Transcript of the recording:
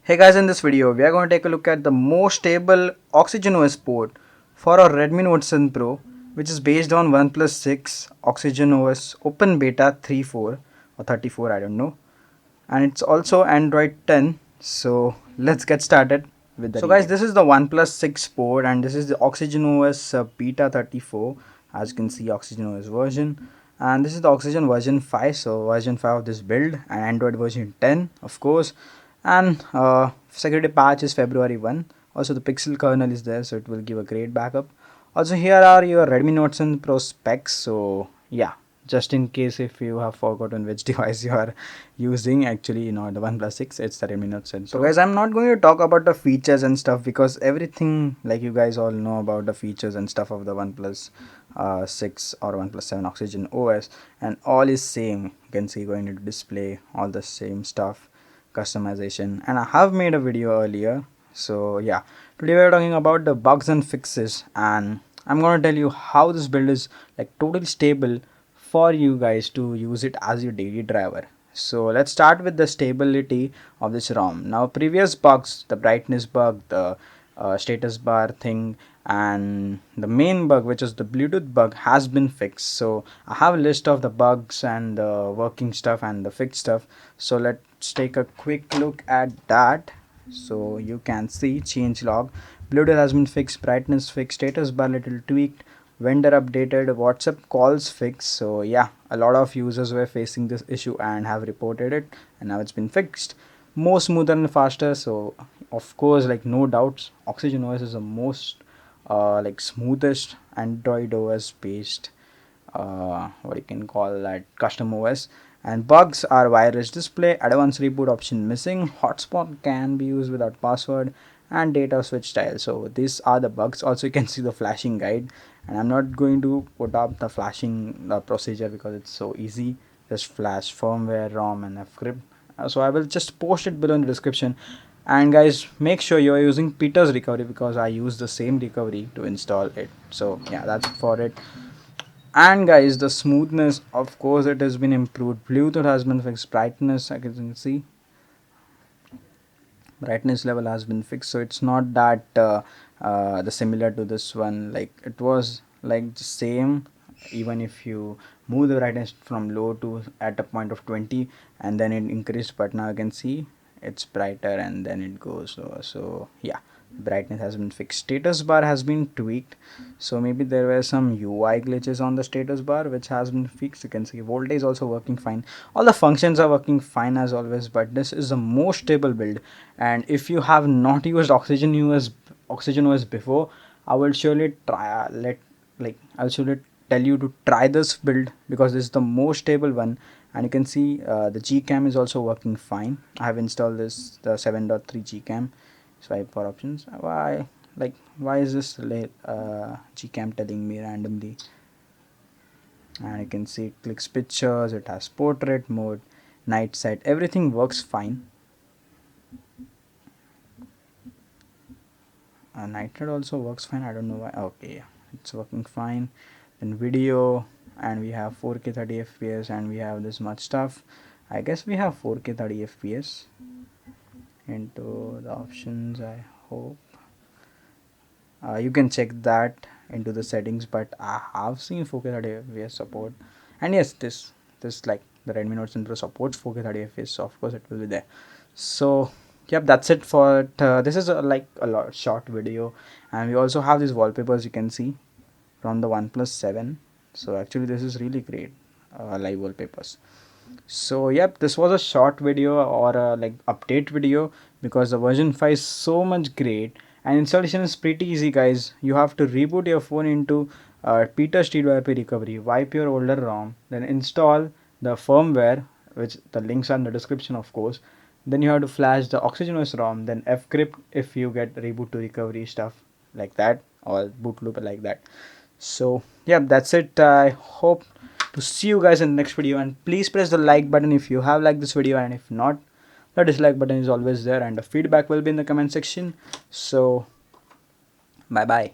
Hey guys, in this video we are going to take a look at the most stable OxygenOS port for our Redmi Note 7 Pro, which is based on OnePlus 6 OxygenOS Open Beta 3.4 or 34, I don't know, and it's also Android 10. So let's get started with the guys, this is the OnePlus 6 port and this is the OxygenOS Beta 34. As you can see, OxygenOS version, and this is the Oxygen version 5, so version 5 of this build, and Android version 10 of course, and security patch is February 1. Also the pixel kernel is there, so it will give a great backup. Also here are your Redmi Note 7 Pro specs, so yeah, just in case if you have forgotten which device you are using, actually not the OnePlus 6, it's the Redmi Note 7 Pro. So guys, I'm not going to talk about the features and stuff because everything, like, you guys all know about the features and stuff of the OnePlus 6 or OnePlus 7 Oxygen OS, and all is same. You can see going into display, all the same stuff, customization, and I have made a video earlier. So yeah, today we are talking about the bugs and fixes, and I'm gonna tell you how this build is like totally stable for you guys to use it as your daily driver. So let's start with the stability of this ROM. Now previous bugs, the brightness bug, the status bar thing, and the main bug, which is the Bluetooth bug, has been fixed. So I have a list of the bugs and the working stuff and the fixed stuff. So let's take a quick look at that. So you can see change log, Bluetooth has been fixed, brightness fixed, status bar little tweaked, vendor updated, WhatsApp calls fixed. So yeah, a lot of users were facing this issue and have reported it, and now it's been fixed. More smoother and faster. So of course, like, no doubts, Oxygen OS is the most like smoothest Android OS based what you can call that custom OS. And bugs are wireless display, advanced reboot option missing, hotspot can be used without password, and data switch style. So these are the bugs. Also you can see the flashing guide, and I'm not going to put up the flashing procedure because it's so easy. Just flash firmware, ROM, and fcrypt. So I will just post it below in the description. And guys, make sure you are using Peter's recovery because I use the same recovery to install it. So yeah, that's for it. And guys, the smoothness, of course it has been improved. Bluetooth has been fixed, brightness, I can see brightness level has been fixed, so it's not that the similar to this one, like it was like the same. Even if you move the brightness from low to at a point of 20, and then it increased, but now you can see it's brighter and then it goes lower. So yeah, brightness has been fixed, status bar has been tweaked. So maybe there were some UI glitches on the status bar which has been fixed. You can see voltage also working fine, all the functions are working fine as always. But this is the most stable build, and if you have not used Oxygen OS before, I will surely try I'll surely tell you to try this build because this is the most stable one. And you can see the Gcam is also working fine. I have installed this, the 7.3 Gcam. Swipe for options. Why is this Gcam telling me randomly? And you can see it clicks pictures, it has portrait mode, night sight, everything works fine. Night mode also works fine, I don't know why. Okay, it's working fine. Then video, and we have 4K 30 fps, and we have this much stuff. I guess we have 4K 30 fps into the options. I hope you can check that into the settings, but I have seen 4K 30 fps support. And yes, this like the Redmi Note 7 Pro supports 4K 30 fps, so of course it will be there. So yep, that's it for it. This is like a lot short video, and we also have these wallpapers you can see from the OnePlus 7. So actually this is really great, live wallpapers. So yep, this was a short video or a like update video because the version 5 is so much great, and installation is pretty easy guys. You have to reboot your phone into Peter's TWRP recovery, wipe your older ROM, then install the firmware, which the links are in the description of course. Then you have to flash the OxygenOS ROM, then fcrypt if you get reboot to recovery stuff like that, or boot loop like that. So yeah, that's it. I hope to see you guys in the next video, and please press the like button if you have liked this video, and if not, the dislike button is always there, and the feedback will be in the comment section. So bye bye.